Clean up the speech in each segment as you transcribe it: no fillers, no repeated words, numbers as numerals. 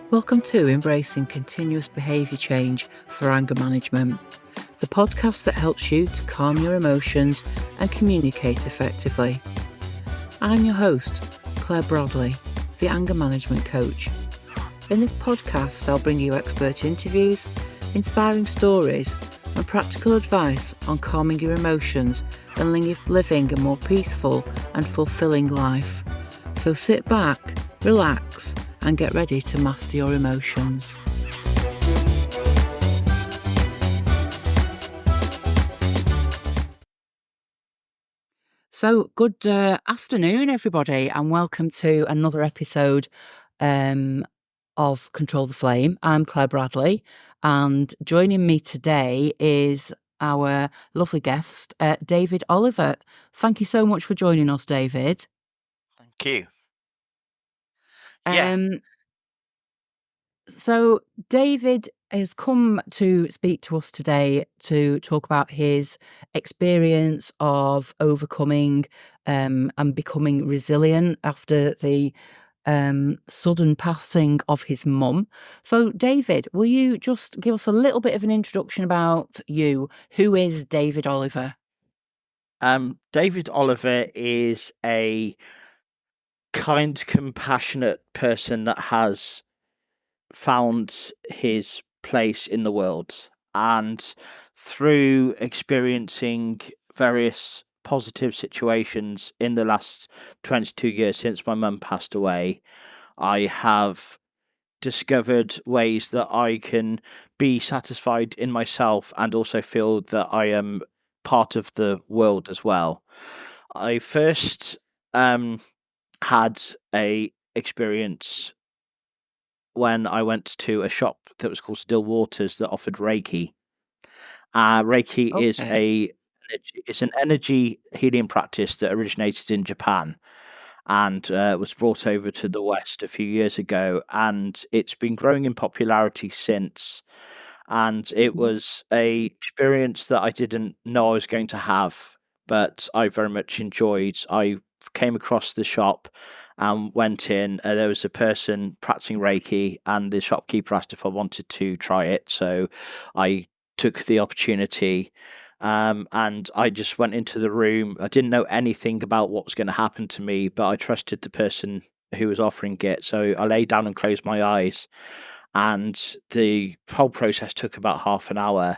Welcome to Embracing Continuous Behaviour Change for Anger Management, the podcast that helps you to calm your emotions and communicate effectively. I'm your host, Claire Bradley, the Anger Management Coach. In this podcast, I'll bring you expert interviews, inspiring stories, and practical advice on calming your emotions and living a more peaceful and fulfilling life. So sit back, relax, and get ready to master your emotions. So, good afternoon, everybody, and welcome to another episode of Control the Flame. I'm Claire Bradley, and joining me today is our lovely guest, David Oliver. Thank you so much for joining us, David. Thank you. Yeah. So David has come to speak to us today to talk about his experience of overcoming and becoming resilient after the sudden passing of his mum. So David, will you just give us a little bit of an introduction about you? Who is David Oliver? David Oliver is a kind, compassionate person that has found his place in the world, and through experiencing various positive situations in the last 22 years since my mum passed away, I have discovered ways that I can be satisfied in myself and also feel that I am part of the world as well. I first had a experience when I went to a shop that was called Still Waters that offered Reiki. Reiki is Okay. it's an energy healing practice that originated in Japan and was brought over to the West a few years ago, and it's been growing in popularity since. And it was a experience that I didn't know I was going to have, but I very much enjoyed. I came across the shop and went in. There was a person practicing Reiki, and the shopkeeper asked if I wanted to try it. So I took the opportunity, and I just went into the room. I didn't know anything about what was going to happen to me, but I trusted the person who was offering it. So I lay down and closed my eyes, and the whole process took about half an hour.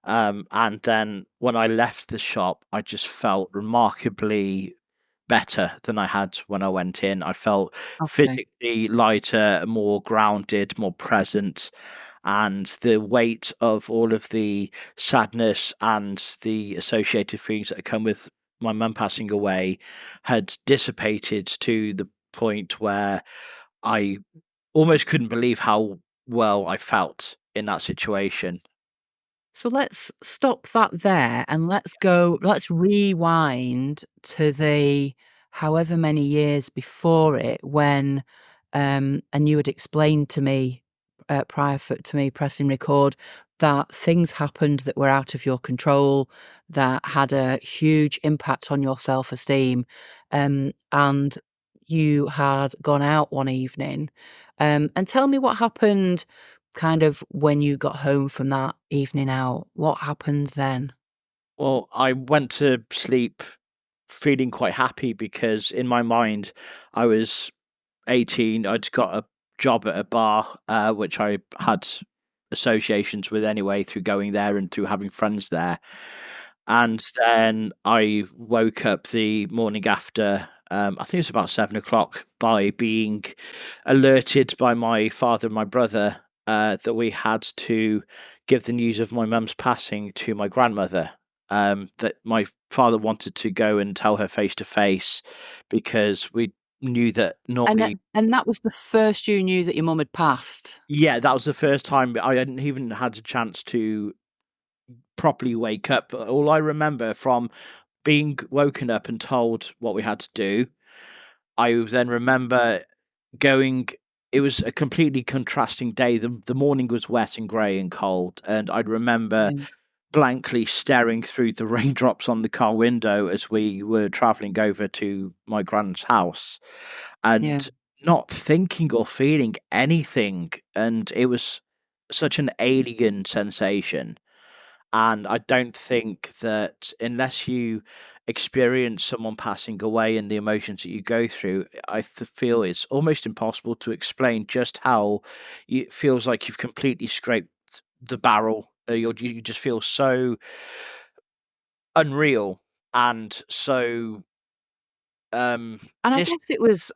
And then when I left the shop, I just felt remarkably better than I had when I went in. I felt Okay. physically lighter, more grounded, more present, and the weight of all of the sadness and the associated feelings that come with my mum passing away had dissipated to the point where I almost couldn't believe how well I felt in that situation. So let's stop that there and let's rewind to the however many years before it when, and you had explained to me to me pressing record that things happened that were out of your control, that had a huge impact on your self esteem, and you had gone out one evening. And tell me what happened kind of when you got home from that evening out. What happened then? Well, I went to sleep feeling quite happy because in my mind, I was 18. I'd got a job at a bar, which I had associations with anyway through going there and through having friends there. And then I woke up the morning after, I think it was about 7 o'clock, by being alerted by my father and my brother that we had to give the news of my mum's passing to my grandmother. That my father wanted to go and tell her face to face because we knew that normally. And that was the first you knew that your mum had passed? Yeah, that was the first time I hadn't even had a chance to properly wake up. All I remember from being woken up and told what we had to do, I then remember going. It was a completely contrasting day. The morning was wet and grey and cold, and I'd remember Yeah. blankly staring through the raindrops on the car window as we were travelling over to my grand's house, Yeah. and not thinking or feeling anything, and it was such an alien sensation. And I don't think that unless you experience someone passing away and the emotions that you go through, feel it's almost impossible to explain just how it feels like you've completely scraped the barrel. You just feel so unreal and so um And I dis- guess it was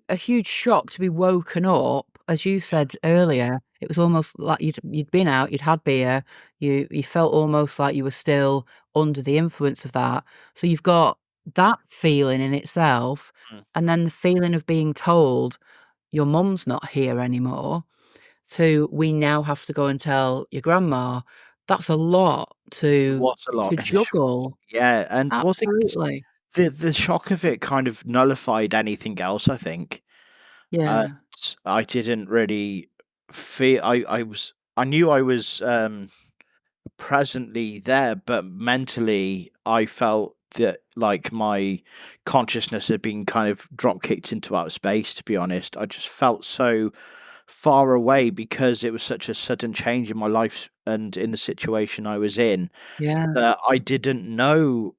a huge shock to be woken up, as you said earlier. It was almost like you'd been out, you'd had beer, you felt almost like you were still under the influence of that. So you've got that feeling in itself, Mm, and then the feeling of being told your mum's not here anymore. To we now have to go and tell your grandma. That's a lot it was a lot to in a short. juggle. Yeah, and well, I think Absolutely. the shock of it kind of nullified anything else, I think. And Yeah. I didn't really feel I knew I was, presently there, but mentally, I felt that, like, my consciousness had been kind of drop kicked into outer space, to be honest. I just felt so far away because it was such a sudden change in my life and in the situation I was in, Yeah. that I didn't know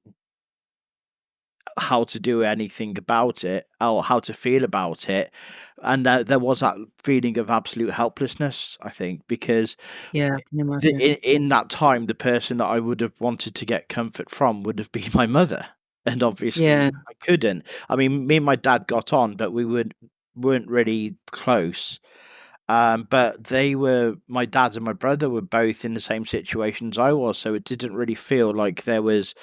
how to do anything about it or how to feel about it. And there was that feeling of absolute helplessness, I think, because Yeah, I can imagine. in that time, the person that I would have wanted to get comfort from would have been my mother. And obviously, Yeah, I couldn't. I mean, me and my dad got on, but weren't really close. But my dad and my brother were both in the same situation as I was, so it didn't really feel like there was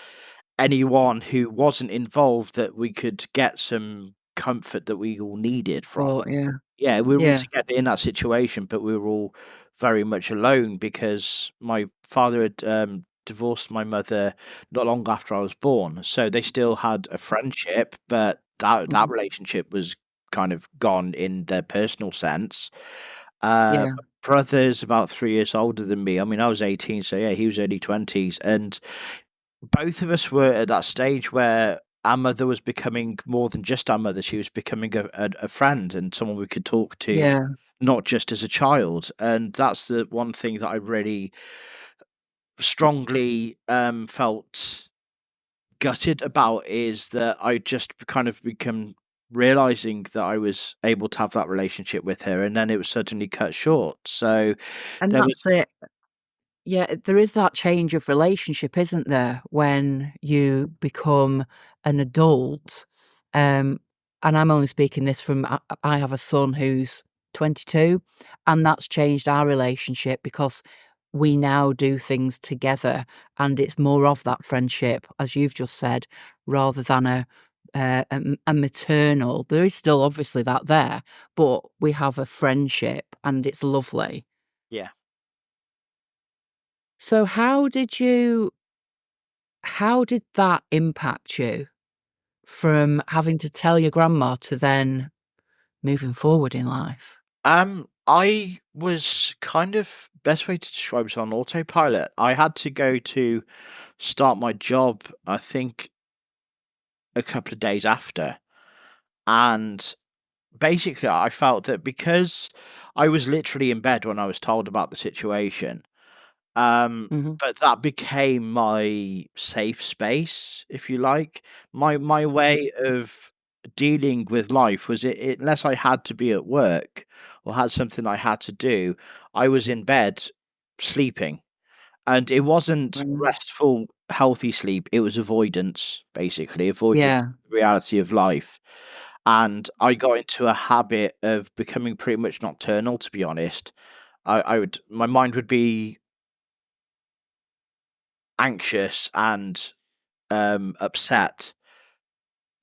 anyone who wasn't involved that we could get some comfort that we all needed from. but yeah, Yeah, we were all yeah, together in that situation, but we were all very much alone because my father had divorced my mother not long after I was born. So they still had a friendship, but that mhm, relationship was kind of gone in their personal sense. yeah, My brother's about 3 years older than me. I mean, I was 18, so yeah, he was early 20s. And both of us were at that stage where our mother was becoming more than just our mother. She was becoming a friend and someone we could talk to, yeah, not just as a child. And that's the one thing that I really strongly felt gutted about, is that I just kind of become realizing that I was able to have that relationship with her, and then it was suddenly cut short. So and there that's was, it. Yeah, there is that change of relationship, isn't there, when you become an adult? Um, and I'm only speaking this from I have a son who's 22, and that's changed our relationship because we now do things together, and it's more of that friendship, as you've just said, rather than a maternal. There is still obviously that there, but we have a friendship, and it's lovely. yeah. So how did that impact you from having to tell your grandma to then moving forward in life? I was kind of, best way to describe it, on autopilot. I had to go to start my job, I think, a couple of days after. And basically, I felt that because I was literally in bed when I was told about the situation, Mhm. but that became my safe space, if you like. My way of dealing with life was, unless I had to be at work or had something I had to do, I was in bed sleeping. And it wasn't Mm. restful, healthy sleep, it was avoidance, basically, avoiding Yeah, the reality of life. And I got into a habit of becoming pretty much nocturnal, to be honest. I would My mind would be anxious and upset,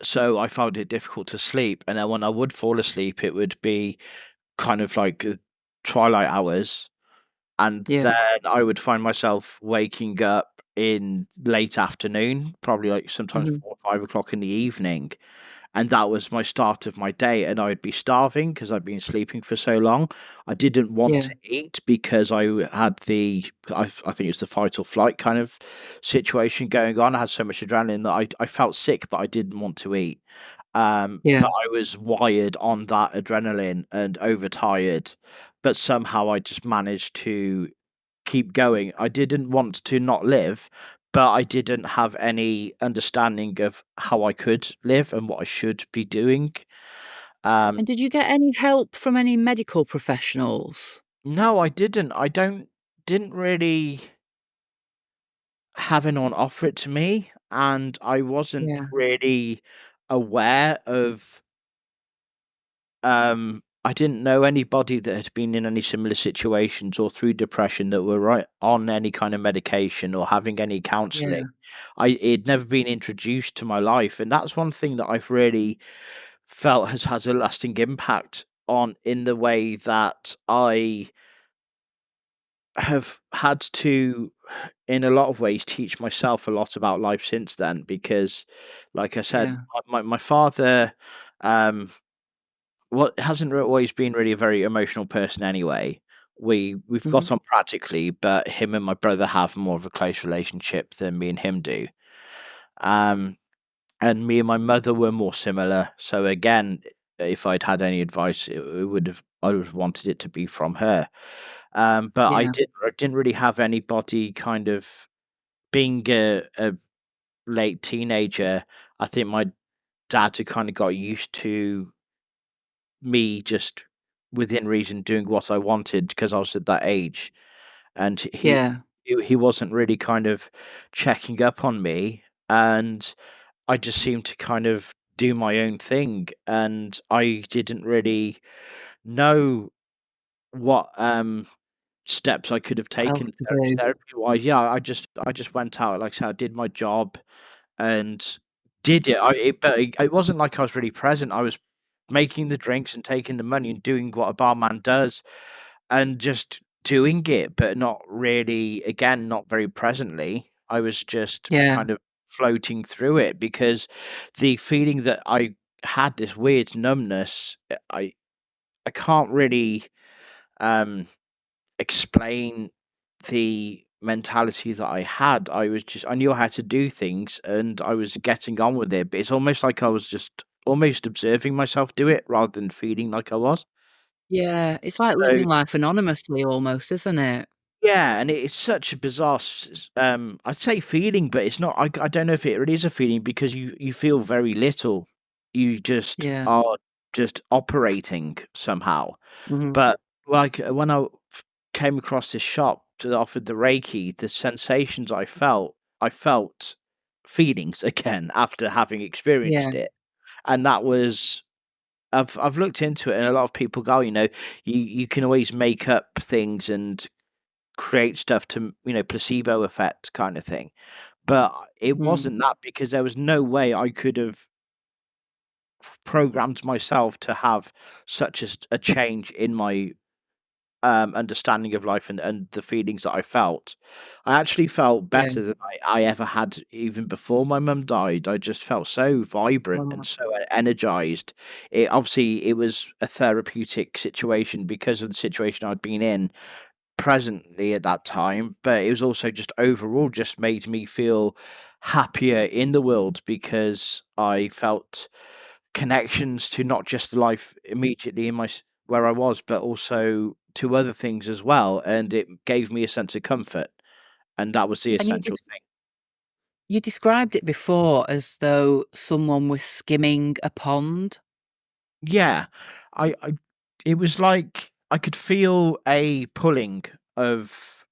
so I found it difficult to sleep. And then when I would fall asleep, it would be kind of like twilight hours, and yeah, then I would find myself waking up in late afternoon, probably like sometimes mhm, 4 or 5 o'clock in the evening, and that was my start of my day, and I'd be starving because I'd been sleeping for so long. I didn't want yeah, to eat because had I think it's the fight or flight kind of situation going on. I had so much adrenaline that I felt sick, but I didn't want to eat. Yeah. But I was wired on that adrenaline and overtired, but somehow I just managed to keep going. I didn't want to not live, but I didn't have any understanding of how I could live and what I should be doing. Um, And did you get any help from any medical professionals? no, I didn't. I didn't really have anyone offer it to me, and I wasn't Yeah, really aware of I didn't know anybody that had been in any similar situations or through depression that were right on any kind of medication or having any counselling. yeah, It'd never been introduced to my life, and that's one thing that I've really felt has had a lasting impact on in the way that I have had to, in a lot of ways, teach myself a lot about life since then. Because, like I said, yeah. my father, um, what hasn't always been really a very emotional person anyway. We've Mhm. got on practically, but him and my brother have more of a close relationship than me and him do. Um, and me and my mother were more similar. So again, if I'd had any advice, it would have I would have wanted it to be from her. But Yeah, I didn't really have anybody kind of being a late teenager. I think my dad had kind of got used to me just within reason doing what I wanted because I was at that age, and yeah, he wasn't really kind of checking up on me, and I just seemed to kind of do my own thing, and I didn't really know what steps I could have what else taken to do? therapy wise. Yeah, I just went out, like I said, I did my job and did it. But it wasn't like I was really present. I was making the drinks and taking the money and doing what a barman does and just doing it, but not really, again, not very presently. I was just Yeah, kind of floating through it because the feeling that I had this weird numbness, I can't really um explain the mentality that I had. I knew how to do things and I was getting on with it, but it's almost like I was just almost observing myself do it rather than feeling like I was. yeah. It's like So living life anonymously almost, isn't it? yeah, and it's such a bizarre, I'd say feeling, but it's not. I don't know if it really is a feeling because you feel very little. You just Yeah. are just operating somehow. Mhm. But like when came across this shop that offered the Reiki, the sensations I felt feelings again after having Yeah. experienced it, and that was. I've looked into it, and a lot of people go, you can always make up things and create stuff to placebo effect kind of thing, but it Mm. wasn't that because there was no way I could have programmed myself to have such a change in my understanding of life and the feelings that I felt. I actually felt Yeah. better than I ever had even before my mum died. I just felt so vibrant and Wow. so energized. It was a therapeutic situation because of the situation I'd been in presently at that time, but it was also just overall just made me feel happier in the world because I felt connections to not just the life immediately in where I was, but also to other things as well, and it gave me a sense of comfort, and that was the And essential thing. you described it before as though someone was skimming a pond. Yeah, I it was like I could feel a pulling of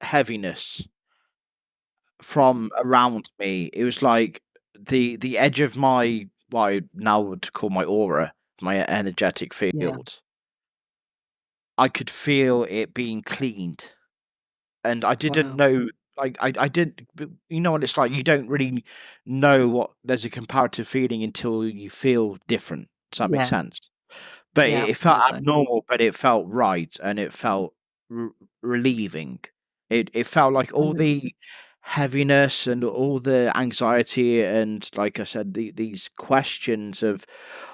heaviness from around me. It was like the edge of my what I now would call my aura, my energetic Yeah. field. I could feel it being cleaned, and I didn't Wow. know. Like I didn't. You know what it's like. You don't really know what there's a comparative feeling until you feel different. Does that make Yeah. sense? But Yeah, it felt absolutely. abnormal, but it felt right, and it felt relieving. It felt like all Mm. the heaviness and all the anxiety and, like I said, these questions of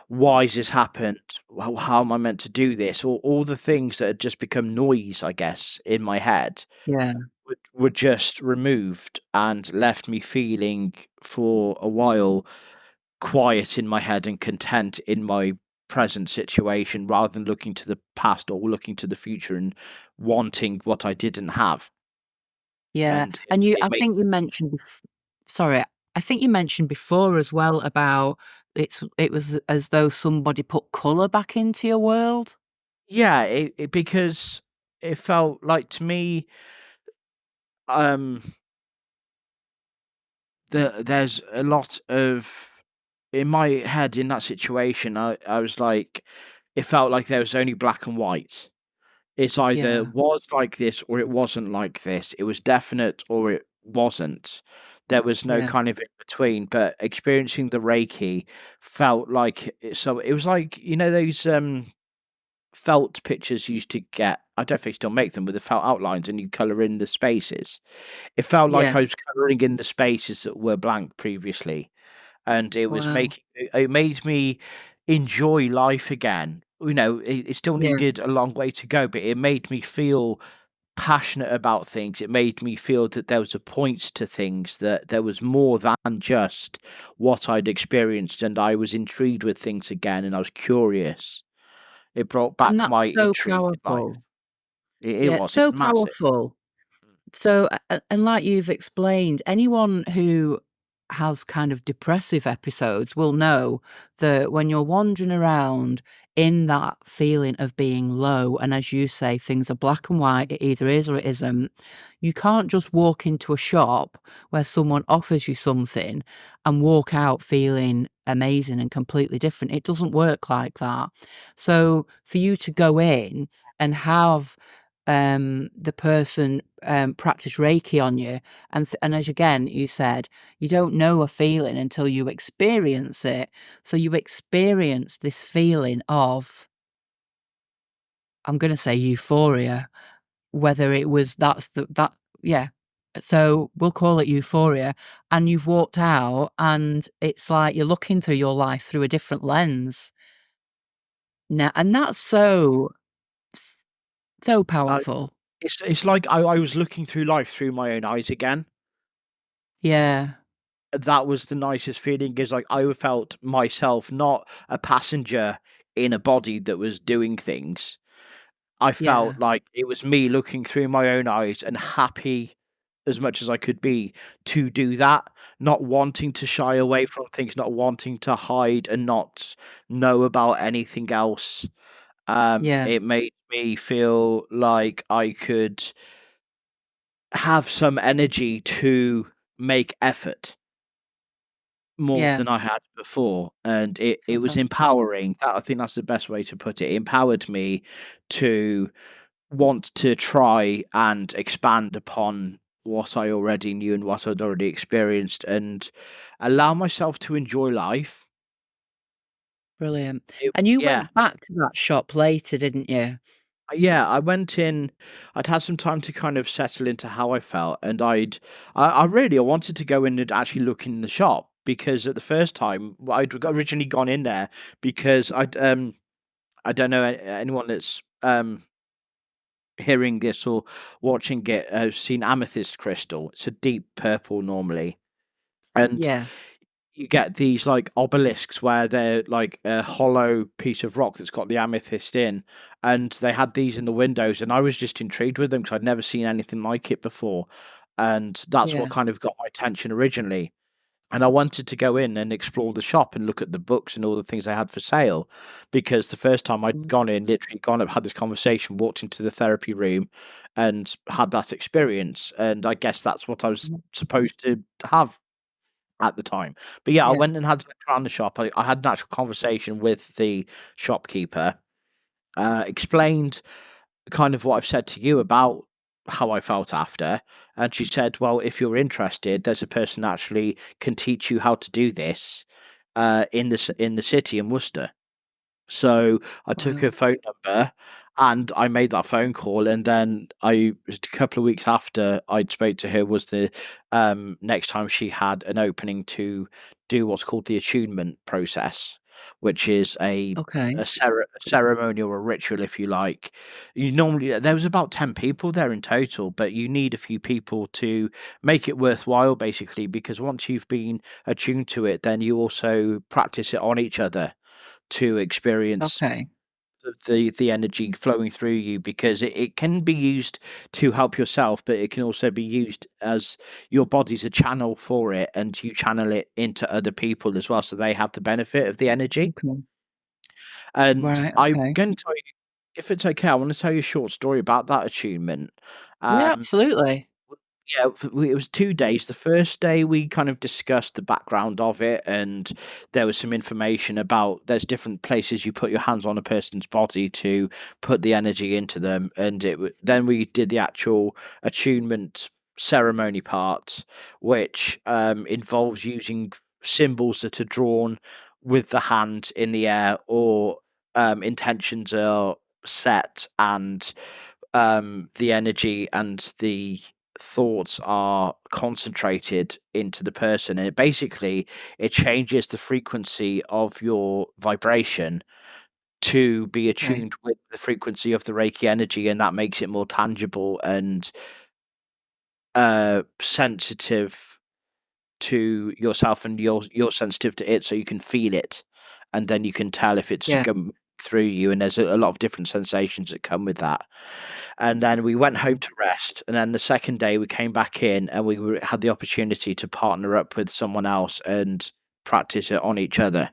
why has this happened? How am I meant to do this? All the things that had just become noise, I guess, in my head Yeah. were just removed and left me feeling for a while quiet in my head and content in my present situation rather than looking to the past or looking to the future and wanting what I didn't have. Yeah, And and it I made think you mentioned sorry, I think you mentioned before as well about it was as though somebody put colour back into your world? yeah, because it felt like to me, um, there's a lot of in my head in that situation. I was like, it felt like there was only black and white. It's either Yeah, was like this or it wasn't like this. It was definite or it wasn't. There was no yeah, kind of in between. But experiencing the Reiki felt like so. It was like those felt pictures you used to get. I don't think they still make them with the felt outlines, and you color in the spaces. It felt like yeah. I was coloring in the spaces that were blank previously, and Wow. it made me enjoy life again. It still Yeah, needed a long way to go, but it made me feel passionate about things. It made me feel that there was a point to things, that there was more than just what I'd experienced, and I was intrigued with things again, and I was curious. It brought and back my that's so intrigue in life. powerful. It Yeah, was. It's so massive. powerful. So, and like you've explained, anyone who has kind of depressive episodes will know that when you're wandering around in that feeling of being low, and as you say, things are black and white, it either is or it isn't, you can't just walk into a shop where someone offers you something and walk out feeling amazing and completely different. It doesn't work like that. So, for you to go in and have the person practice Reiki on you, and as again you said, you don't know a feeling until you experience it. So you experience this feeling of, I'm going to say euphoria, whether it was that yeah. So we'll call it euphoria, and you've walked out, and it's like you're looking through your life through a different lens now, and that's so I, powerful. it's like I was looking through life through my own eyes again. Yeah, That was the nicest feeling, is like I felt myself not a passenger in a body that was doing things. I yeah, felt like it was me looking through my own eyes and happy as much as I could be to do that, not wanting to shy away from things, not wanting to hide and not know about anything else. yeah, It made me feel like I could have some energy to make effort more yeah. than I had before, and it was Fantastic. empowering. That I think that's the best way to put it. It empowered me to want to try and expand upon what I already knew and what I'd already experienced, and allow myself to enjoy life. Brilliant. And you Yeah, went back to that shop later, didn't you? yeah. I went in. I'd had some time to kind of settle into how I felt, and I wanted to go in and actually look in the shop, because at the first time I'd originally gone in there because I don't know anyone that's hearing this or watching it has seen amethyst crystal. It's a deep purple normally, and Yeah, you get these like obelisks where they're like a hollow piece of rock that's got the amethyst in, and they had these in the windows, and I was just intrigued with them because I'd never seen anything like it before, and that's what yeah, kind of got my attention originally. And I wanted to go in and explore the shop and look at the books and all the things they had for sale, because the first time I'd mm, gone in, literally gone up, had this conversation, walked into the therapy room, and had that experience. And I guess that's what I was mm, supposed to have at the time. But yeah, I yeah, went and had a look around the shop. I had an actual conversation with the shopkeeper, explained kind of what I've said to you about how I felt after. And she said, well, if you're interested, there's a person that actually can teach you how to do this in the city in Worcester. So I took her wow, phone number and I made that phone call, and then a couple of weeks after I'd spoke to her was the next time she had an opening to do what's called the attunement process. which is Okay. a ceremony or a ritual, if you like. You normally there was about 10 people there in total, but you need a few people to make it worthwhile, basically, because once you've been attuned to it, then you also practice it on each other to experience Okay. the energy flowing through you, because it can be used to help yourself, but it can also be used as your body's a channel for it, and you channel it into other people as well, so they have the benefit of the energy. Okay. And Right. I'm Okay. going to tell you, if it's okay, I want to tell you a short story about that attunement. Yeah, Um, absolutely. yeah, it was 2 days. The first day we kind of discussed the background of it, and there was some information about there's different places you put your hands on a person's body to put the energy into them, and then we did the actual attunement ceremony part, which involves using symbols that are drawn with the hand in the air, or intentions are set, and the energy and the thoughts are concentrated into the person, and it changes the frequency of your vibration to be Okay. attuned with the frequency of the Reiki energy, and that makes it more tangible and sensitive to yourself, and you're sensitive to it, so you can feel it, and then you can tell if it's Yeah. come through you, and there's a lot of different sensations that come with that. And then we went home Okay. to rest, and then the second day we came back in, and had the opportunity to partner up with someone else and practice it on each other.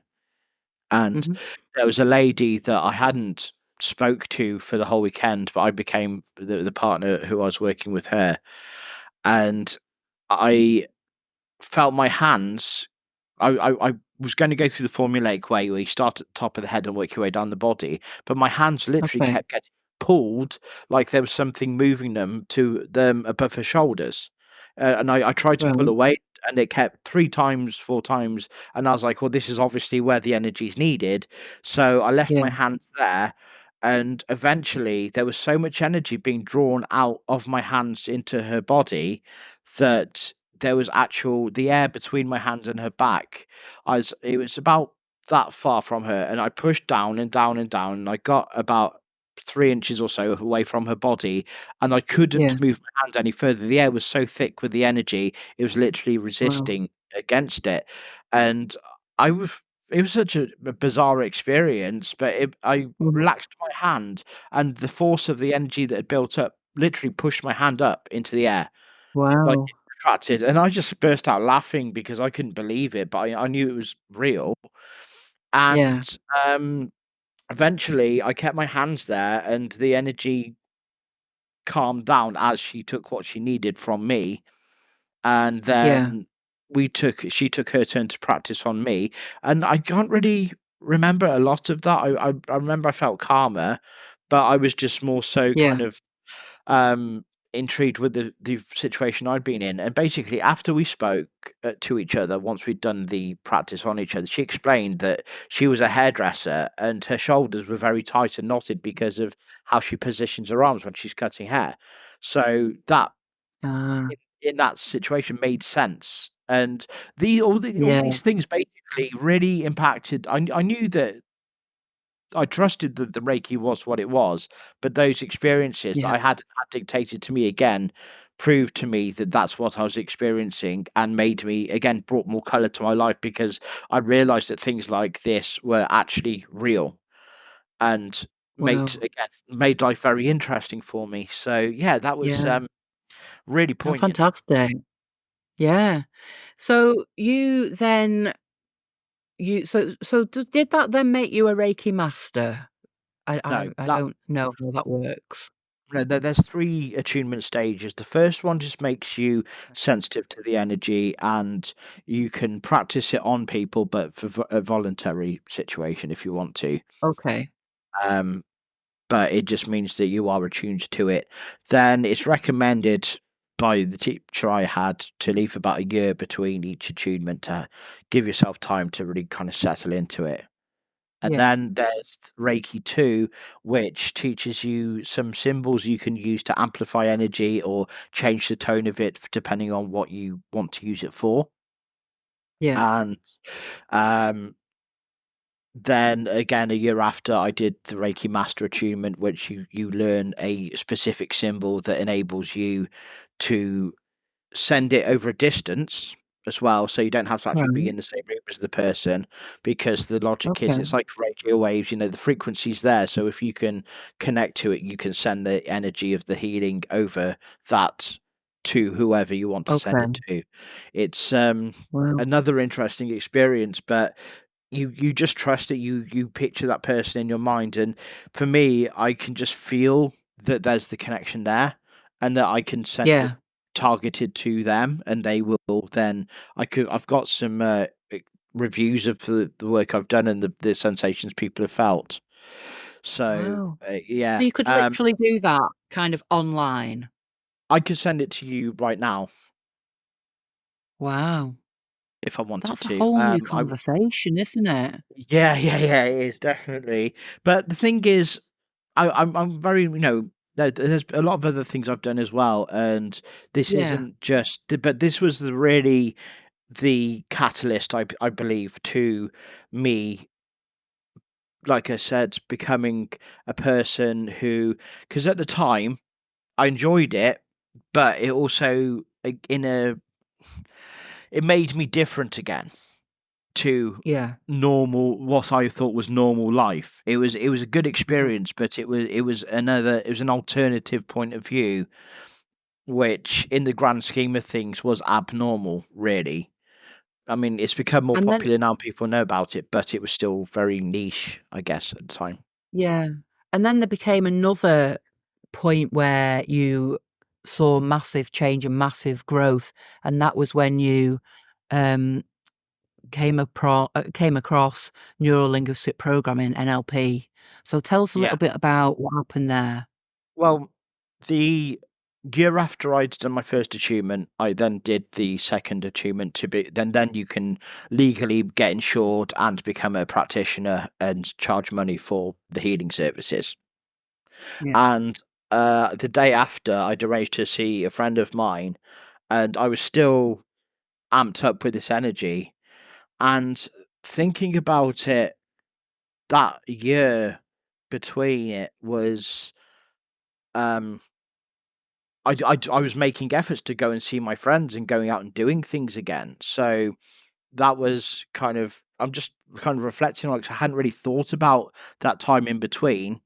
And Mhm. there was a lady that I hadn't spoke to for the whole weekend, but I became the partner who I was working with her, and I felt my hands. I was going to go through the formulaic way where you start at the top of the head and work your way down the body, but my hands literally Okay. kept getting pulled, like there was something moving them to them above her shoulders. And I tried to pull Right. away, and it kept 3 times, 4 times, and I was like, "Well, this is obviously where the energy's needed." So I left my Yeah. hands there, and eventually there was so much energy being drawn out of my hands into her body that there was actual the air between my hands and her back. It was about that far from her, and I pushed down and down and down, and I got about 3 inches or so away from her body, and I Yeah. couldn't move my hands any further. The air was so thick with the energy, it was literally Wow. resisting against it. And I was it was such a bizarre experience, but I Mhm. relaxed my hand, and the force of the energy that had built up literally pushed my hand up into the air, like Wow. it retracted, and I just burst out laughing because I couldn't believe it, but I knew it was real. Yeah. And eventually, I kept my hands there, and the energy calmed down as she took what she needed from me, and Yeah. then she took her turn to practice on me, and I can't really remember a lot of that. I remember I felt calmer, but I was just more so Yeah. kind of um, intrigued with the situation I'd been in. And basically, after we spoke to each other, once we'd done the practice on each other, she explained that she was a hairdresser, and her shoulders were very tight and knotted because of how she positions her arms when she's cutting hair. So that Ah. in that situation made sense. And all Yeah. these things basically really impacted. I knew that I trusted that the Reiki was what it was, but those experiences that Yeah. had dictated to me again proved to me that that's what I was experiencing, and made me again brought more color to my life, because I realized that things like this were actually real, and Wow. made life very interesting for me. So yeah, that was Yeah. really How poignant. fantastic. Yeah. So you then did that then make you a Reiki master? No, I that don't know how that works. No, there's 3 attunement stages. The first one just makes you sensitive to the energy, and you can practice it on people, but for a voluntary situation if you want to. Okay. Um, but it just means that you are attuned to it. Then it's recommended by the teacher I had to leave about a year between each attunement to give yourself time to really kind of settle into it. And Yeah. then there's Reiki 2, which teaches you some symbols you can use to amplify energy or change the tone of it depending on what you want to use it for. Yeah. And um, then again, a year after, I did the Reiki Master Attunement, which you learn a specific symbol that enables you to send it over a distance as well, so you don't have to actually be Right. in the same room as the person, because the logic is Okay. it's like radio waves, the frequency's there, so if you can connect to it, you can send the energy of the healing over that to whoever you want to send it Okay. to. It's Wow. another interesting experience, but you just trust it. You picture that person in your mind, and for me, I can just feel that there's the connection there, and that I can send it Yeah. targeted to them, and they will then. I've got some reviews of the work I've done and the sensations people have felt. So Wow. yeah, So you could literally do that kind of online? I could send it to you right now Wow. if I wanted That's a to. whole new I conversation, isn't it? Yeah, yeah, it is definitely. But the thing is, I'm very, there's a lot of other things I've done as well, and this Yeah. isn't just, but this was really the catalyst, I believe, to me, like I said, becoming a person who, because at the time I enjoyed it, but it also it made me different again to Yeah. what I thought was normal life. It was a good Mhm. experience, but it was an alternative point of view, which in the grand scheme of things was abnormal, really. I mean, it's become more And then popular now, people know about it, but it was still very niche, I guess, at the time. yeah. And then there became another point where you saw massive change and massive growth, and that was when you, um, came across Neuro-linguistic programming, NLP. So tell us a Yeah. little bit about what happened there. Well, the year after I'd done my first attunement, I then did the second attunement to be then you can legally get insured and become a practitioner and charge money for the healing services. Yeah. And the day after, I'd arranged to see a friend of mine, and I was still amped up with this energy. And thinking about it, that year between it was um I was making efforts to go and see my friends and going out and doing things again. So that was I'm just kind of reflecting, like, I hadn't really thought about that time in between,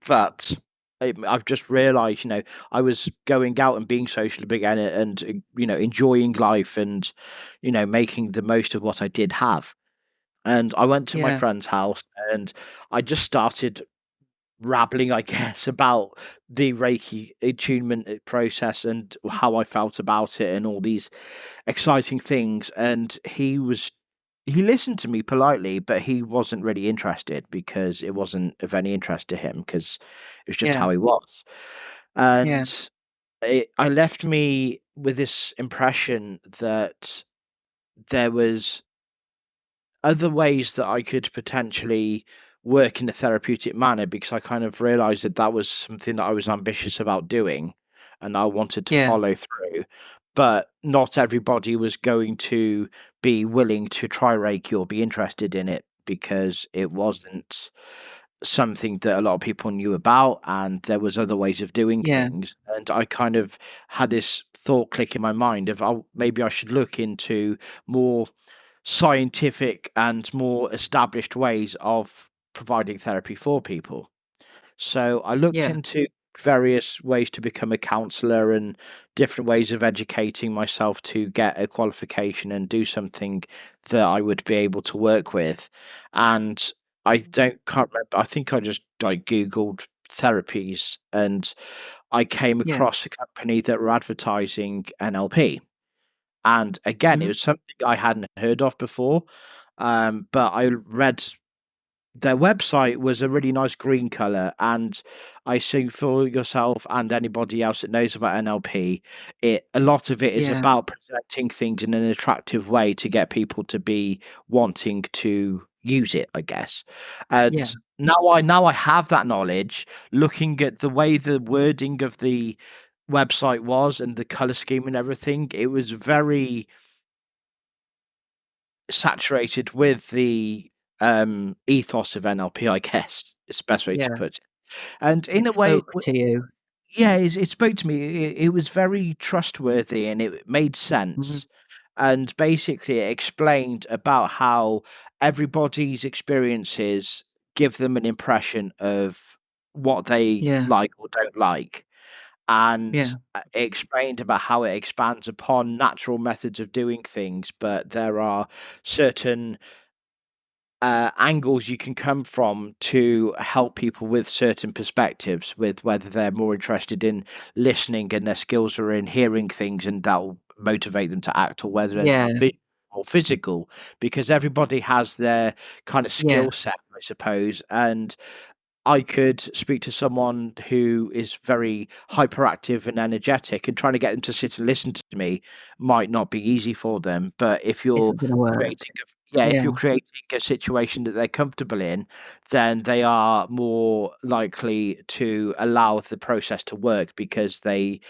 but I've just realized, I was going out and being social again, and enjoying life, and making the most of what I did have. And I went to my Yeah. friend's house, and I just started rattling, I guess, about the Reiki attunement process and how I felt about it and all these exciting things. And he listened to me politely, but he wasn't really interested because it wasn't of any interest to him, because it was just Yeah. how he was. Yeah. And I left me with this impression that there was other ways that I could potentially work in a therapeutic manner, because I kind of realized that that was something that I was ambitious about doing and I wanted to Yeah. follow through. But not everybody was going to be willing to try Reiki or be interested in it, because it wasn't something that a lot of people knew about, and there was other ways of doing Yeah. things. And I kind of had this thought click in my mind of, oh, maybe I should look into more scientific and more established ways of providing therapy for people. So I looked Yeah. into various ways to become a counselor and different ways of educating myself to get a qualification and do something that I would be able to work with. And can't remember. I think I just like Googled therapies, and I came Yeah. across a company that were advertising NLP. And again, it Mhm. was something I hadn't heard of before. But I read their website was a really nice green color, and I think for yourself and anybody else that knows about NLP, a lot of it is Yeah. about presenting things in an attractive way to get people to be wanting to use it, I guess. Yeah. And now I have that knowledge. Looking at the way the wording of the website was and the color scheme and everything, it was very saturated with the ethos of NLP, I guess, is the best way to Yeah. put it. And in It a way, spoke to you. yeah, it spoke to me. It was very trustworthy and it made Mhm. sense. And basically, it explained about how everybody's experiences give them an impression of what they Yeah. like or don't like. And Yeah. it explained about how it expands upon natural methods of doing things, but there are certain angles you can come from to help people with certain perspectives, with whether they're more interested in listening and their skills are in hearing things and that'll motivate them to act, or whether they're Yeah. or physical, because everybody has their kind of Yeah. skill set, I suppose. And I could speak to someone who is very hyperactive and energetic, and trying to get them to sit and listen to me might not be easy for them. But if you're Isn't gonna work. creating if Yeah. you're creating a situation that they're comfortable in, then they are more likely to allow the process to work because they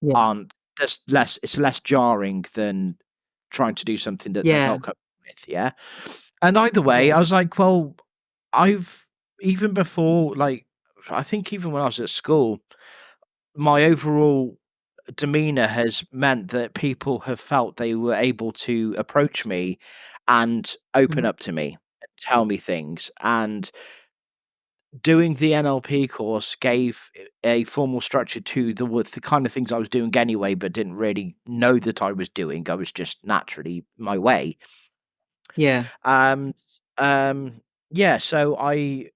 Yeah. aren't there's less it's less jarring than trying to do something that they're Yeah. not comfortable with, yeah? And either way, Yeah. I was like, well, I've even before, like, I think even when I was at school, my overall demeanor has meant that people have felt they were able to approach me and open Mhm. up to me and tell me things. And doing the NLP course gave a formal structure to the kind of things I was doing anyway, but didn't really know that I was doing. I was just naturally my way. Yeah. Um, yeah, so I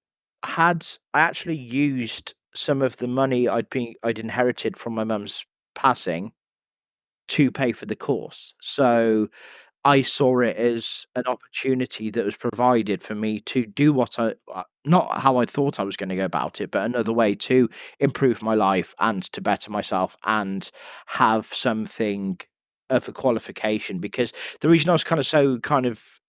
actually used some of the money I'd inherited from my mum's passing to pay for the course. So I saw it as an opportunity that was provided for me to do what not how I thought I was going to go about it, but another way to improve my life and to better myself and have something of a qualification. Because the reason I was kind of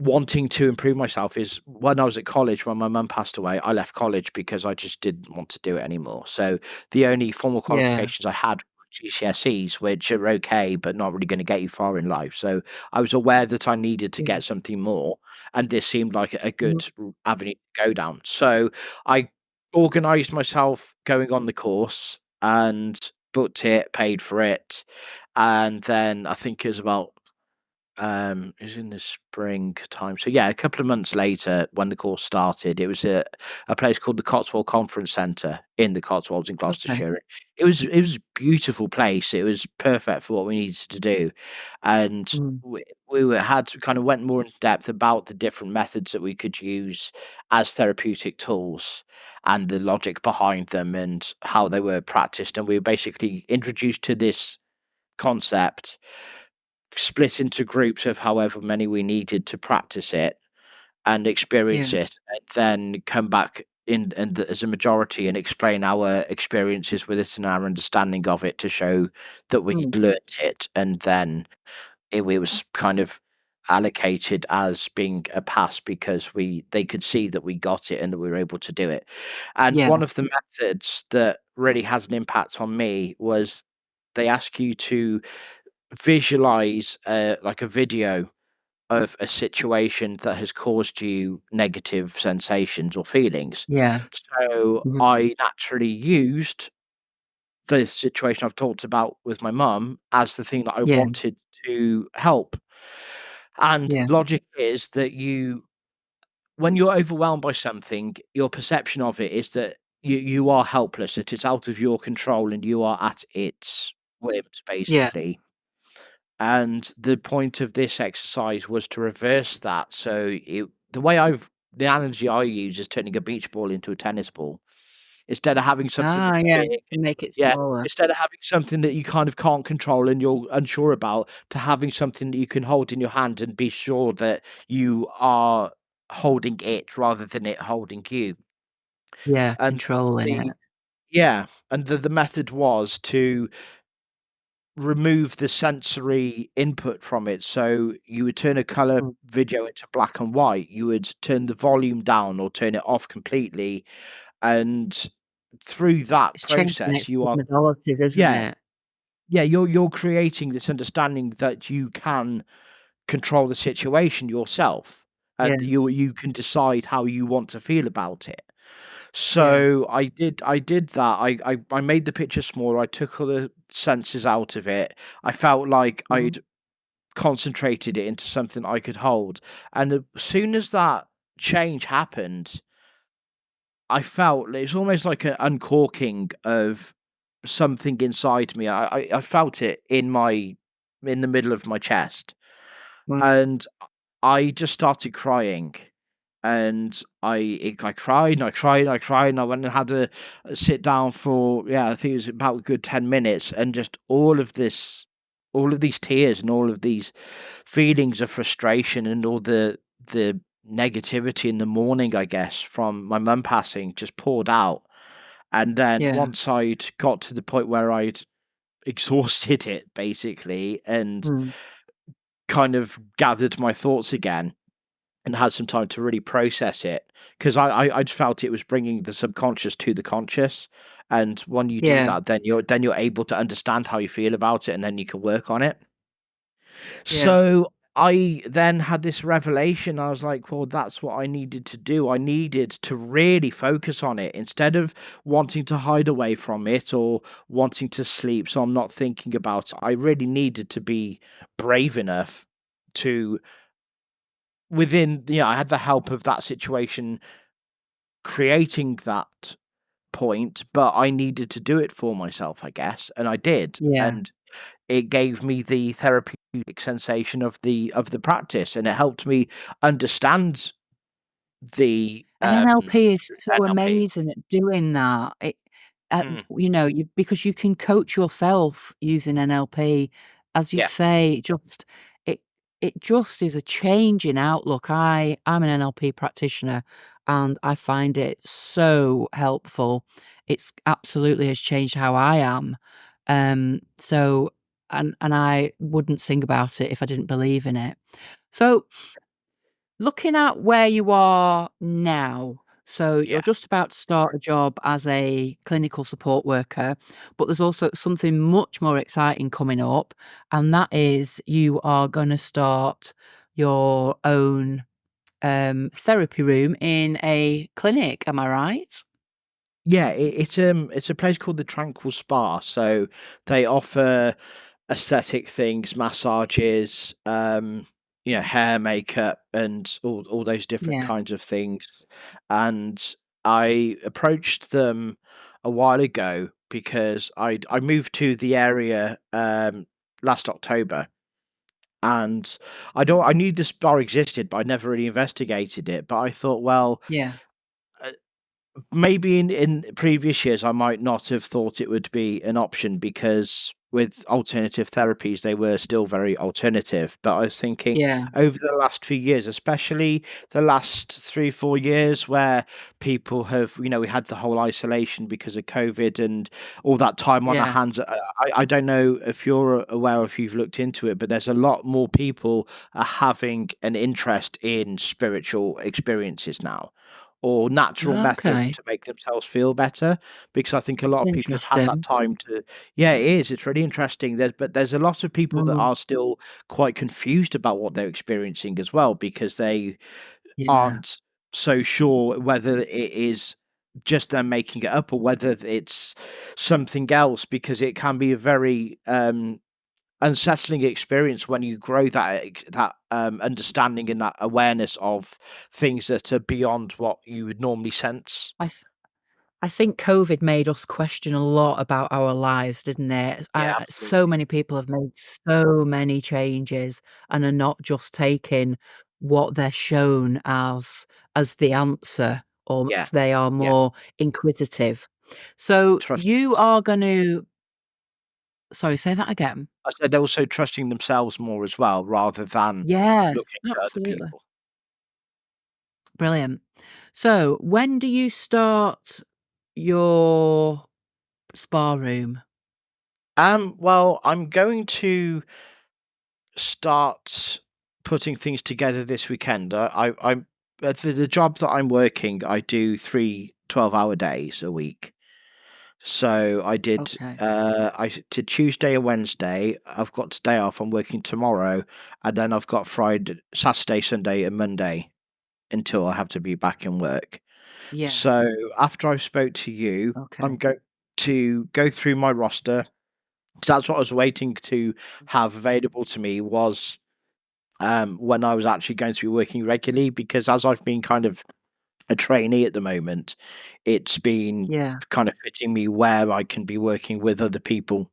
wanting to improve myself is when I was at college, when my mum passed away, I left college because I just didn't want to do it anymore. So the only formal Yeah. qualifications I had were GCSEs, which are okay, but not really going to get you far in life. So I was aware that I needed to Yeah. get something more, and this seemed like a Mhm. good avenue to go down. So I organized myself going on the course and booked it, paid for it, and then I think it was about it was in the spring time. So yeah, a couple of months later, when the course started, it was a place called the Cotswold Conference Centre in the Cotswolds in Okay. Gloucestershire. It was a beautiful place. It was perfect for what we needed to do, and Mm. had to kind of went more in depth about the different methods that we could use as therapeutic tools and the logic behind them and how they were practiced. And we were basically introduced to this concept, split into groups of however many we needed to practice it and experience Yeah. it, and then come back in and as a majority and explain our experiences with it and our understanding of it to show that we'd Mm. learnt it, and then it was kind of allocated as being a pass because they could see that we got it and that we were able to do it. And Yeah. one of the methods that really has an impact on me was they ask you to visualize like a video of a situation that has caused you negative sensations or feelings. Yeah. So Mhm. I naturally used the situation I've talked about with my mum as the thing that I Yeah. wanted to help. And Yeah. the logic is that when you're overwhelmed by something, your perception of it is that you are helpless, that it's out of your control and you are at its whims, Yeah. basically. And the point of this exercise was to reverse that. So the analogy I use is turning a beach ball into a tennis ball. Instead of having something Ah, that's yeah, big, to make it yeah, smaller. instead of having something that you kind of can't control and you're unsure about, to having something that you can hold in your hand and be sure that you are holding it rather than it holding you. Yeah, And controlling the it. yeah, and the method was to remove the sensory input from it. So you would turn a color Mm. video into black and white. You would turn the volume down or turn it off completely. And through that It's changing process, you extra are modalities, isn't yeah, it? you're creating this understanding that you can control the situation yourself, Yeah. and you can decide how you want to feel about it. Yeah. So I did that. I made the picture smaller. I took all the senses out of it. I felt like Mhm. I'd concentrated it into something I could hold. And as soon as that change happened, I felt it's almost like an uncorking of something inside me. I felt it in the middle of my chest, Wow. and I just started crying. And I cried and I cried and I cried and I went and had a sit down for, yeah, I think it was about a good 10 minutes, and just all of these tears and all of these feelings of frustration and all the negativity in the morning, I guess, from my mum passing just poured out. And then Yeah. once I'd got to the point where I'd exhausted it basically and Mm. kind of gathered my thoughts again and had some time to really process it, because I felt it was bringing the subconscious to the conscious, and when you do Yeah. that, then you're able to understand how you feel about it, and then you can work on it. Yeah. So I then had this revelation. I was like, well, that's what I needed to do. I needed to really focus on it instead of wanting to hide away from it or wanting to sleep. So I'm not thinking about it. I really needed to be brave enough to, I had the help of that situation creating that point, but I needed to do it for myself, I guess, and I did. Yeah. And it gave me the therapeutic sensation of the practice, and it helped me understand the And NLP is so NLP. amazing at doing that. Mm, Because you can coach yourself using NLP, as you yeah, say, it it just is a change in outlook. I'm an NLP practitioner, and I find it so helpful. It's absolutely has changed how I am. So and I wouldn't sing about it if I didn't believe in it. So looking at where you are now, so yeah, you're just about to start a job as a clinical support worker, but there's also something much more exciting coming up, and that is you are going to start your own therapy room in a clinic. Am I right? yeah. It's a place called the Tranquil Spa. So they offer aesthetic things, massages, hair, makeup, and all those different Yeah, kinds of things. And I approached them a while ago because I moved to the area last October, and I knew this bar existed, but I never really investigated it. But I thought, well, yeah, uh, maybe in previous years, I might not have thought it would be an option because with alternative therapies, they were still very alternative. But I was thinking yeah, over the last few years, especially the last 3, 4 years, where people have, we had the whole isolation because of COVID and all that time on our yeah. hands. I don't know if you're aware or if you've looked into it, but there's a lot more people are having an interest in spiritual experiences now, or natural methods Okay, to make themselves feel better, because I think a lot of people have had that interesting. time to. Yeah, it is, it's really interesting. There's a lot of people that Mm, are still quite confused about what they're experiencing as well, because they yeah. aren't so sure whether it is just them making it up or whether it's something else, because it can be a very, unsettling experience when you grow that understanding and that awareness of things that are beyond what you would normally sense. I th- I think COVID made us question a lot about our lives, didn't it? Yeah, So absolutely. many people have made so many changes and are not just taking what they're shown as the answer, or Yeah, they are yeah. more inquisitive. So Trust. you are going to, sorry, say that again. I said also trusting themselves more as well, rather than Yeah, looking to other absolutely. people. Brilliant. So when do you start your spa room? Well, I'm going to start putting things together this weekend. I'm the job that I'm working. I do 3 12-hour days a week, So Okay. I did Tuesday and Wednesday. I've got today off. I'm working tomorrow, and then I've got Friday, Saturday, Sunday, and Monday until I have to be back in work. Yeah. So after I spoke to you, I'm Okay. going to go through my roster, because that's what I was waiting to have available to me, was when I was actually going to be working regularly, because as I've been kind of a trainee at the moment, it's been Yeah. kind of fitting me where I can be working with other people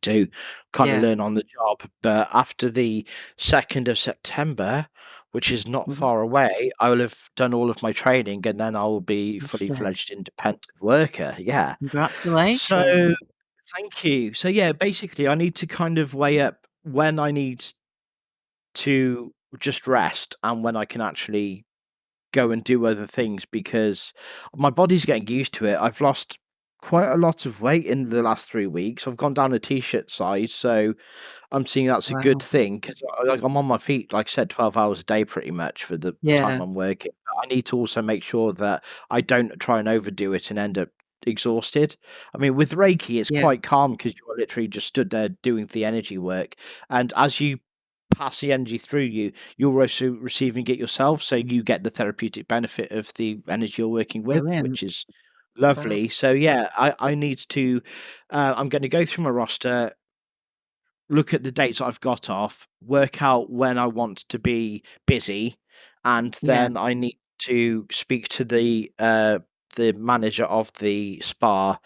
to kind of Yeah. learn on the job. But after the 2nd of September, which is not Mhm. far away, I will have done all of my training, and then I will be fully Fantastic. fledged independent worker. Yeah. So Congratulations. thank you. So yeah, basically I need to kind of weigh up when I need to just rest and when I can actually go and do other things, because my body's getting used to it. I've lost quite a lot of weight in the last 3 weeks. I've gone down a t-shirt size, so I'm seeing that's a good Wow. thing, 'cause like, I'm on my feet, like I said, 12 hours a day pretty much for the time Yeah. I'm working. But I need to also make sure that I don't try and overdo it and end up exhausted. I mean, with Reiki, it's Yeah. quite calm because you're literally just stood there doing the energy work, and as you pass the energy through you, you're also receiving it yourself, so you get the therapeutic benefit of the energy you're working with, Brilliant. which is Wow. lovely. So yeah, I need to. I'm going to go through my roster, look at the dates I've got off, work out when I want to be busy, and Yeah. then I need to speak to the manager of the spa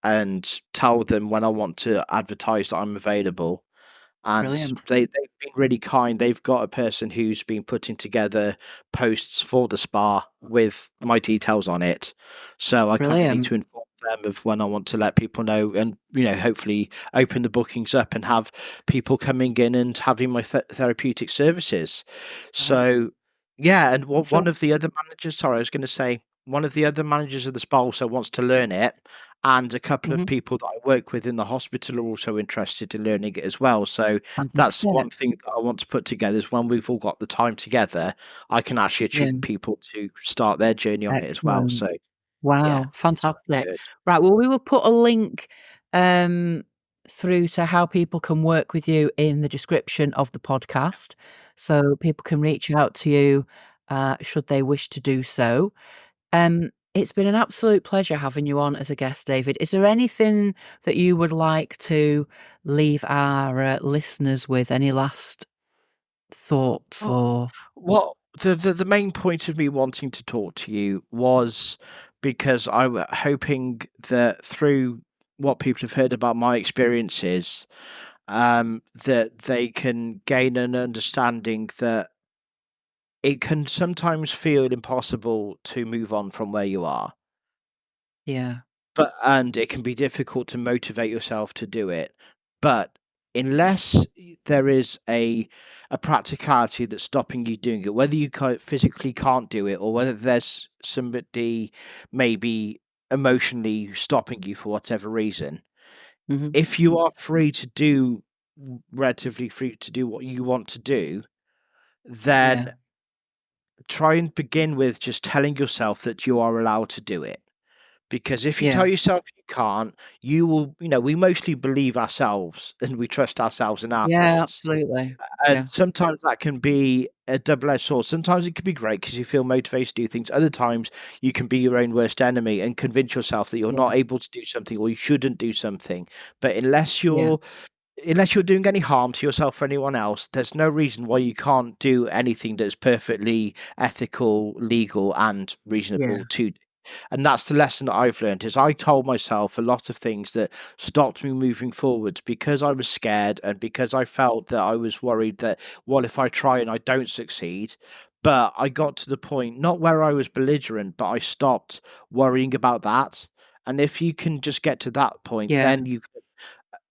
and tell them when I want to advertise that I'm available. And Brilliant. they've been really kind. They've got a person who's been putting together posts for the spa with my details on it, so I kind of need Brilliant. to inform them of when I want to let people know, and hopefully open the bookings up and have people coming in and having my therapeutic services. Wow. So yeah, and one So of the other managers, sorry, I was going to say, one of the other managers of the spa also wants to learn it, and a couple of mhm. people that I work with in the hospital are also interested in learning it as well. So that's Fantastic. one thing that I want to put together, is when we've all got the time together, I can actually Yeah. treat people to start their journey on it as well. Excellent. So yeah, Wow, it's looking fantastic. good. Right, well, we will put a link, um, through to how people can work with you in the description of the podcast, so people can reach out to you, should they wish to do so. It's been an absolute pleasure having you on as a guest, David. Is there anything that you would like to leave our, listeners with? Any last thoughts Well, or the main point of me wanting to talk to you was because I was hoping that through what people have heard about my experiences, that they can gain an understanding that it can sometimes feel impossible to move on from where you are, Yeah, and it can be difficult to motivate yourself to do it. But unless there is a practicality that's stopping you doing it, whether you physically can't do it, or whether there's somebody maybe emotionally stopping you for whatever reason, mhm, if you are free to do, relatively free to do what you want to do, yeah, then try and begin with just telling yourself that you are allowed to do it. Because if you yeah, tell yourself you can't, you will, we mostly believe ourselves and we trust ourselves and our yeah, thoughts. absolutely. And Yeah, sometimes that can be a double-edged sword. Sometimes it can be great because you feel motivated to do things. Other times you can be your own worst enemy and convince yourself that you're yeah, not able to do something or you shouldn't do something. But yeah, unless you're doing any harm to yourself or anyone else, there's no reason why you can't do anything that's perfectly ethical, legal, and yeah, reasonable to do. And that's the lesson that I've learned, is I told myself a lot of things that stopped me moving forwards because I was scared and because I felt that I was worried that, well, if I try and I don't succeed. But I got to the point, not where I was belligerent, but I stopped worrying about that. And if you can just get to that point, yeah, then you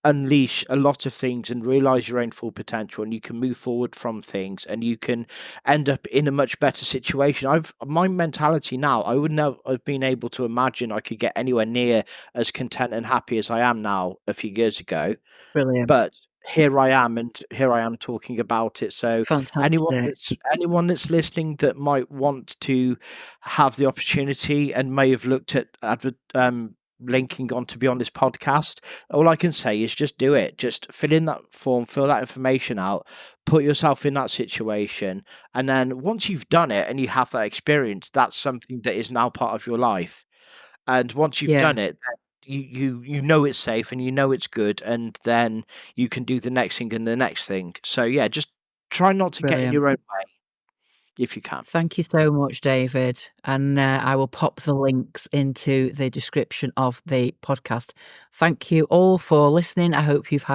unleash a lot of things and realize your own full potential, and you can move forward from things, and you can end up in a much better situation. I've My mentality now, I would never have been able to imagine I could get anywhere near as content and happy as I am now a few years ago. brilliant. But here I am, and here I am talking about it. So Fantastic. anyone that's listening that might want to have the opportunity and may have looked at linking on to be on this podcast, all I can say is just do it. Just fill in that form, fill that information out, put yourself in that situation. And then once you've done it and you have that experience, that's something that is now part of your life. And once you've Yeah, done it, then you know it's safe and you know it's good, and then you can do the next thing and the next thing. So yeah, just try not to get in brilliant. your own way if you can. Thank you so much, David. And I will pop the links into the description of the podcast. Thank you all for listening. I hope you've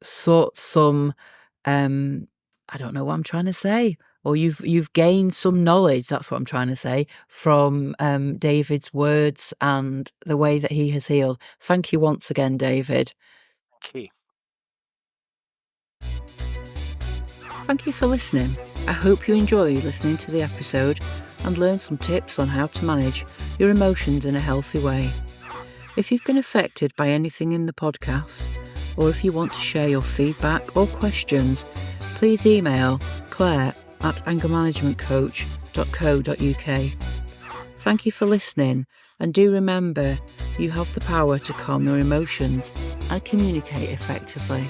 sought some, I don't know what I'm trying to say, or you've gained some knowledge. That's what I'm trying to say from David's words and the way that he has healed. Thank you once again, David. Thank you. Thank you for listening. I hope you enjoyed listening to the episode and learned some tips on how to manage your emotions in a healthy way. If you've been affected by anything in the podcast, or if you want to share your feedback or questions, please email claire@angermanagementcoach.co.uk. Thank you for listening, and do remember, you have the power to calm your emotions and communicate effectively.